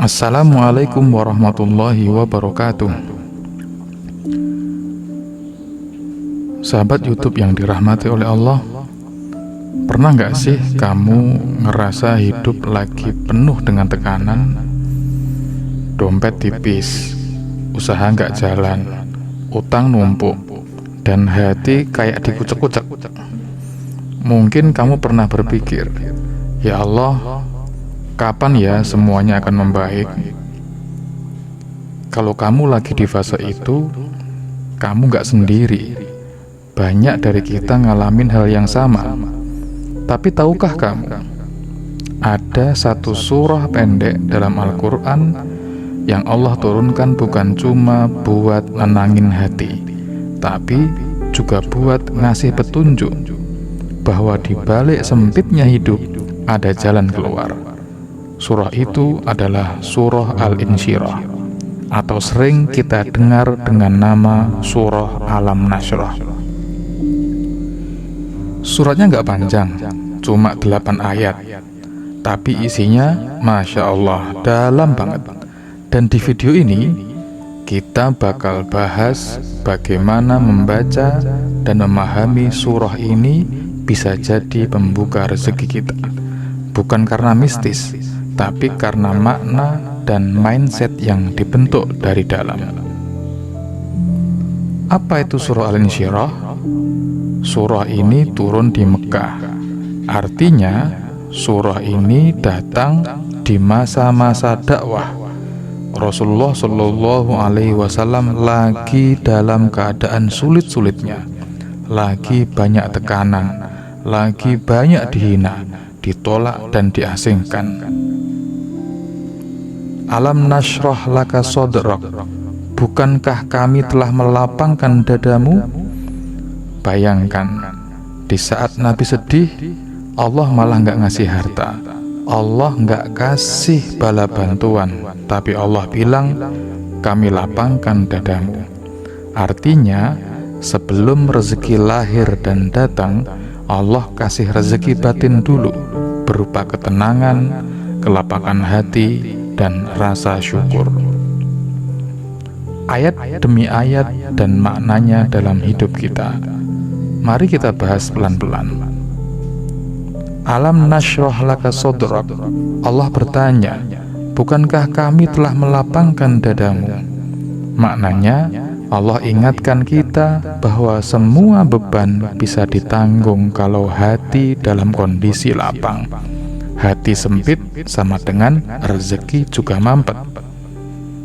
Assalamualaikum warahmatullahi wabarakatuh. Sahabat YouTube yang dirahmati oleh Allah, pernah nggak sih kamu ngerasa hidup lagi penuh dengan tekanan? Dompet tipis, usaha nggak jalan, utang numpuk, dan hati kayak dikucek-kucek. Mungkin kamu pernah berpikir, ya Allah, kapan ya semuanya akan membaik? Kalau kamu lagi di fase itu, kamu gak sendiri. Banyak dari kita ngalamin hal yang sama. Tapi tahukah kamu, ada satu surah pendek dalam Al-Quran yang Allah turunkan bukan cuma buat nenangin hati, tapi juga buat ngasih petunjuk bahwa di balik sempitnya hidup ada jalan keluar. Surah itu adalah Surah Al-Insyirah, atau sering kita dengar dengan nama Surah Alam Nashrah. Suratnya nggak panjang, cuma 8 ayat, tapi isinya Masya Allah dalam banget. Dan di video ini kita bakal bahas bagaimana membaca dan memahami surah ini bisa jadi pembuka rezeki kita, bukan karena mistis, tapi karena makna dan mindset yang dibentuk dari dalam. Apa itu surah Al-Insyirah? Surah ini turun di Mekah. Artinya, surah ini datang di masa-masa dakwah. Rasulullah Shallallahu Alaihi Wasallam lagi dalam keadaan sulit-sulitnya, lagi banyak tekanan, lagi banyak dihina, ditolak dan diasingkan. Alam nashrah laka sodrak, bukankah kami telah melapangkan dadamu? Bayangkan, di saat Nabi sedih, Allah malah nggak ngasih harta, Allah nggak kasih bala bantuan, tapi Allah bilang, kami lapangkan dadamu. Artinya, sebelum rezeki lahir dan datang, Allah kasih rezeki batin dulu, berupa ketenangan, kelapangan hati, dan rasa syukur. Ayat demi ayat dan maknanya dalam hidup kita. Mari kita bahas pelan-pelan. Alam nashrah laka sodrak. Allah bertanya, bukankah kami telah melapangkan dadamu? Maknanya, Allah ingatkan kita bahwa semua beban bisa ditanggung kalau hati dalam kondisi lapang. Hati sempit sama dengan rezeki juga mampet.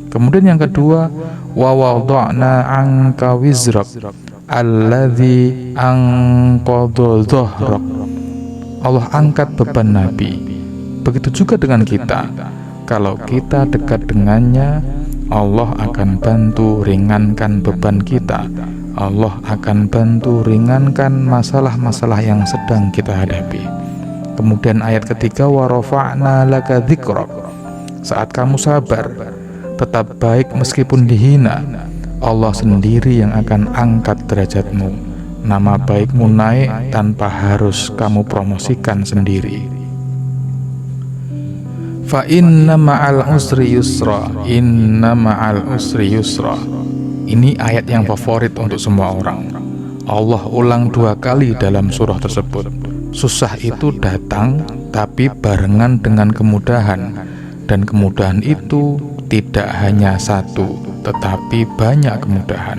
Kemudian yang kedua, wa wada'na 'anka wizrak alladzi anqadha dhahrak. Allah angkat beban Nabi. Begitu juga dengan kita. Kalau kita dekat dengannya, Allah akan bantu ringankan beban kita. Allah akan bantu ringankan masalah-masalah yang sedang kita hadapi. Kemudian ayat ketiga, wa rafa'na laka dzikrak. Saat kamu sabar, tetap baik meskipun dihina, Allah sendiri yang akan angkat derajatmu. Nama baikmu naik tanpa harus kamu promosikan sendiri. Fa inna ma'al usri yusra, inna ma'al usri yusra. Ini ayat yang favorit untuk semua orang. Allah ulang 2 kali dalam surah tersebut. Susah itu datang, tapi barengan dengan kemudahan. Dan kemudahan itu tidak hanya satu, tetapi banyak kemudahan.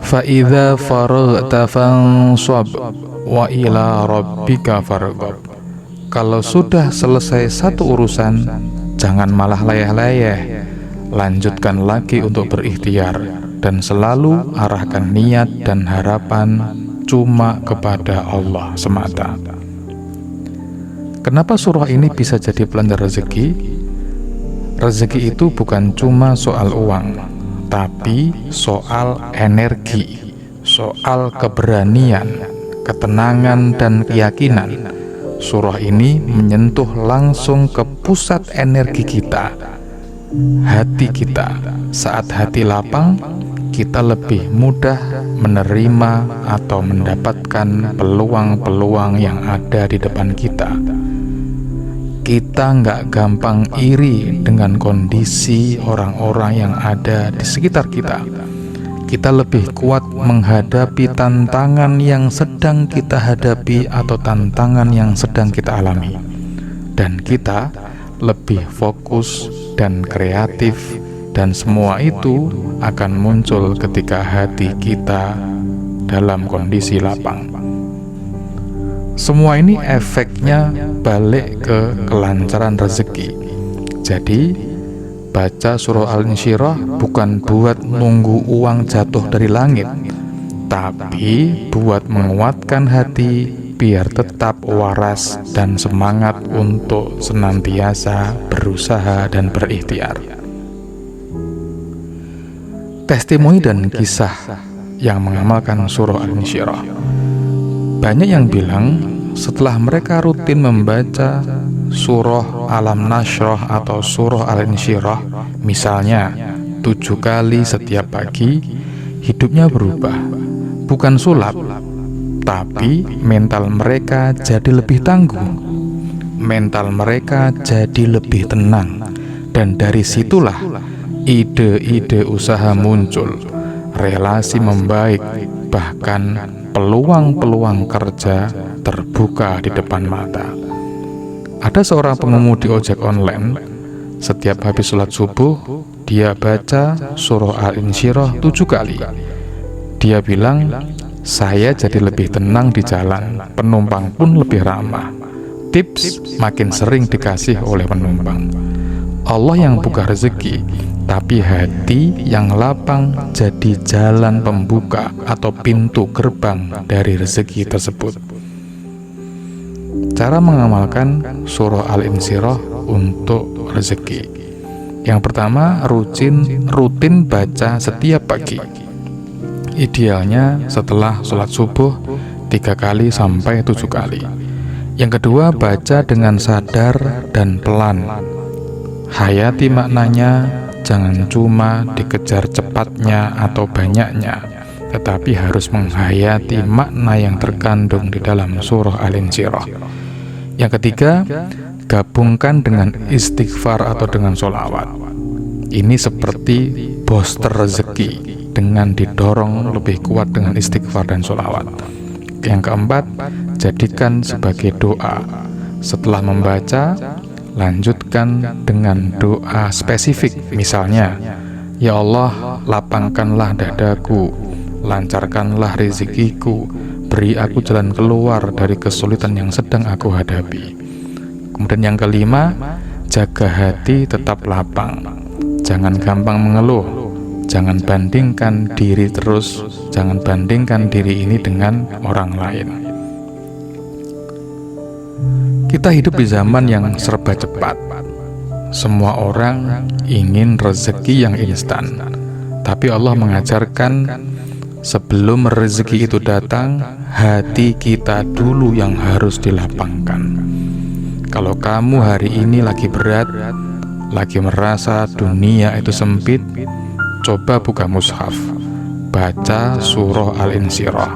Fa'idha faraghta fansab wa ila rabbika farghab. Kalau sudah selesai satu urusan, jangan malah leyeh-leyeh. Lanjutkan lagi untuk berikhtiar, dan selalu arahkan niat dan harapan cuma kepada Allah semata. Kenapa surah ini bisa jadi pelanda rezeki? Rezeki itu bukan cuma soal uang, tapi soal energi, soal keberanian, ketenangan, dan keyakinan. Surah ini menyentuh langsung ke pusat energi kita, hati kita. Saat hati lapang, kita lebih mudah menerima atau mendapatkan peluang-peluang yang ada di depan kita. kita nggak gampang iri dengan kondisi orang-orang yang ada di sekitar kita. Kita lebih kuat menghadapi tantangan yang sedang kita hadapi atau tantangan yang sedang kita alami. Dan kita lebih fokus dan kreatif, dan semua itu akan muncul ketika hati kita dalam kondisi lapang. Semua ini efeknya balik ke kelancaran rezeki. Jadi baca surah Al-Insyirah bukan buat nunggu uang jatuh dari langit, tapi buat menguatkan hati biar tetap waras dan semangat untuk senantiasa berusaha dan berikhtiar. Testimoni dan kisah yang mengamalkan surah Al-Insyirah. Banyak yang bilang setelah mereka rutin membaca surah Alam Nashrah atau surah Al-Insyirah, misalnya 7 kali setiap pagi, hidupnya berubah. Bukan sulap, tapi mental mereka jadi lebih tangguh, mental mereka jadi lebih tenang. Dan dari situlah ide-ide usaha muncul, relasi membaik, bahkan peluang-peluang kerja terbuka di depan mata. Ada seorang pengemudi ojek online, setiap habis sholat subuh, dia baca surah Al-Insyirah 7 kali. Dia bilang, saya jadi lebih tenang di jalan, penumpang pun lebih ramah. Tips makin sering dikasih oleh penumpang. Allah yang buka rezeki, tapi hati yang lapang jadi jalan pembuka atau pintu gerbang dari rezeki tersebut. Cara mengamalkan surah Al-Insyirah untuk rezeki. Yang pertama, rutin baca setiap pagi. Idealnya setelah sholat subuh 3 kali sampai 7 kali. Yang kedua, baca dengan sadar dan pelan. Hayati maknanya, jangan cuma dikejar cepatnya atau banyaknya, tetapi harus menghayati makna yang terkandung di dalam surah Al-Insyirah. Yang ketiga, gabungkan dengan istighfar atau dengan sholawat. Ini seperti booster rezeki dengan didorong lebih kuat dengan istighfar dan sholawat. Yang keempat, jadikan sebagai doa. Setelah membaca, lanjutkan dengan doa spesifik. Misalnya, ya Allah, lapangkanlah dadaku, lancarkanlah rezekiku, beri aku jalan keluar dari kesulitan yang sedang aku hadapi. Kemudian yang kelima, jaga hati tetap lapang. Jangan gampang mengeluh. Jangan bandingkan diri terus. Jangan bandingkan diri ini dengan orang lain. Kita hidup di zaman yang serba cepat. Semua orang ingin rezeki yang instan. Tapi Allah mengajarkan, sebelum rezeki itu datang, hati kita dulu yang harus dilapangkan. Kalau kamu hari ini lagi berat, lagi merasa dunia itu sempit, coba buka mushaf, baca surah Al-Insyirah.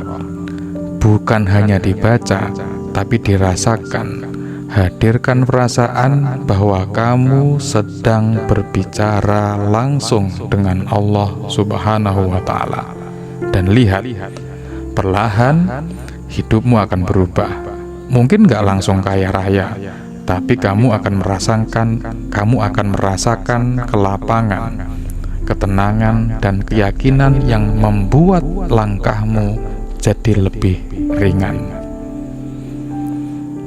Bukan hanya dibaca, tapi dirasakan. Hadirkan perasaan bahwa kamu sedang berbicara langsung dengan Allah Subhanahu wa Ta'ala. Dan lihat, perlahan hidupmu akan berubah. Mungkin gak langsung kaya raya, tapi kamu akan merasakan kelapangan, ketenangan, dan keyakinan yang membuat langkahmu jadi lebih ringan.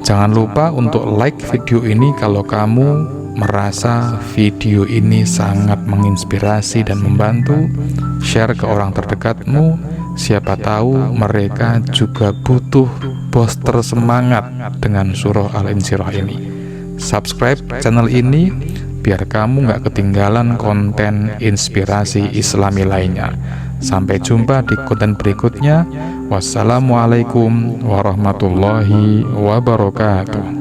Jangan lupa untuk like video ini kalau kamu merasa video ini sangat menginspirasi dan membantu. Share ke orang terdekatmu, siapa tahu mereka juga butuh booster semangat dengan surah Al-Insyirah ini. Subscribe channel ini biar kamu gak ketinggalan konten inspirasi Islami lainnya. Sampai jumpa di konten berikutnya. Wassalamualaikum warahmatullahi wabarakatuh.